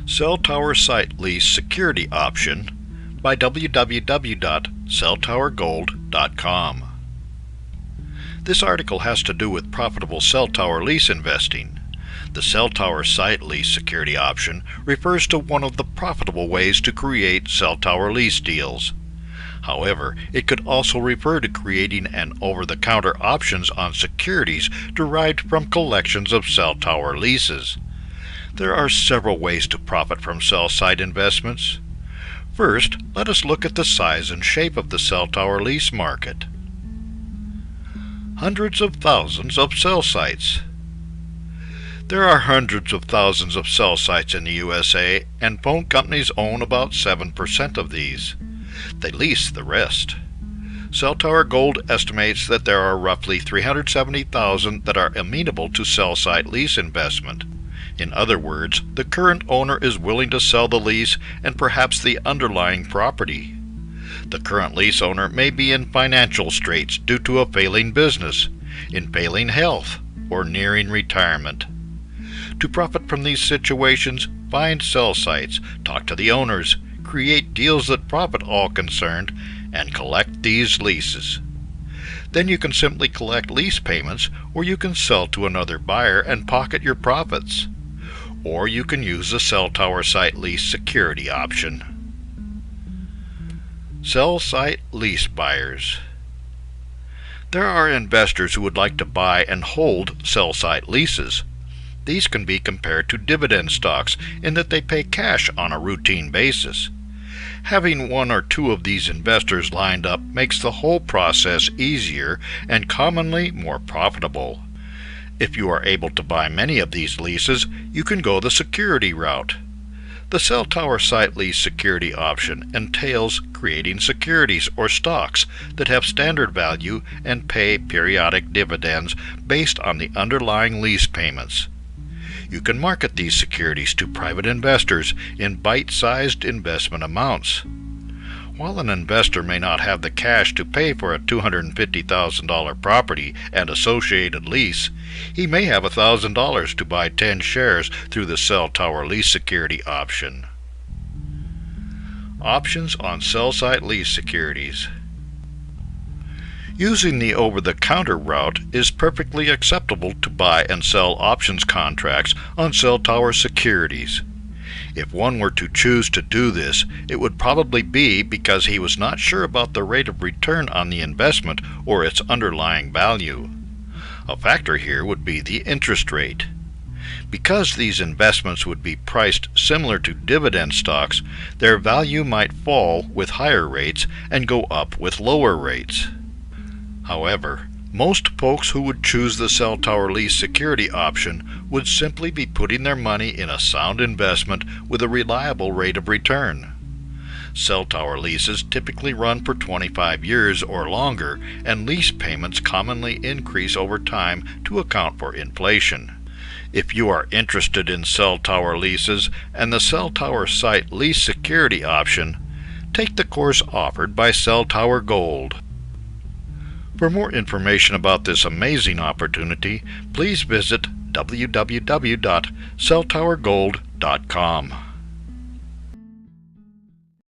Cell Tower Site Lease Security Option by www.celltowergold.com. This article has to do with profitable cell tower lease investing. The cell tower site lease security option refers to one of the profitable ways to create cell tower lease deals. However, it could also refer to creating an over-the-counter options on securities derived from collections of cell tower leases. There are several ways to profit from cell site investments. First, let us look at the size and shape of the cell tower lease market. Hundreds of thousands of cell sites. There are hundreds of thousands of cell sites in the USA, and phone companies own about 7% of these. They lease the rest. Cell Tower Gold estimates that there are roughly 370,000 that are amenable to cell site lease investment. In other words, the current owner is willing to sell the lease and perhaps the underlying property. The current lease owner may be in financial straits due to a failing business, in failing health, or nearing retirement. To profit from these situations, find cell sites, talk to the owners, create deals that profit all concerned, and collect these leases. Then you can simply collect lease payments, or you can sell to another buyer and pocket your profits. Or you can use the cell tower site lease security option. Cell site lease buyers. There are investors who would like to buy and hold cell site leases. These can be compared to dividend stocks in that they pay cash on a routine basis. Having one or two of these investors lined up makes the whole process easier and commonly more profitable. If you are able to buy many of these leases, you can go the security route. The cell tower site lease security option entails creating securities or stocks that have standard value and pay periodic dividends based on the underlying lease payments. You can market these securities to private investors in bite-sized investment amounts. While an investor may not have the cash to pay for a $250,000 property and associated lease, he may have $1,000 to buy 10 shares through the cell tower lease security option. Options on cell site lease securities. Using the over-the-counter route is perfectly acceptable to buy and sell options contracts on cell tower securities. If one were to choose to do this, it would probably be because he was not sure about the rate of return on the investment or its underlying value. A factor here would be the interest rate. Because these investments would be priced similar to dividend stocks, their value might fall with higher rates and go up with lower rates. However, most folks who would choose the cell tower lease security option would simply be putting their money in a sound investment with a reliable rate of return. Cell tower leases typically run for 25 years or longer, and lease payments commonly increase over time to account for inflation. If you are interested in cell tower leases and the cell tower site lease security option, take the course offered by Cell Tower Gold. For more information about this amazing opportunity, please visit www.celltowergold.com.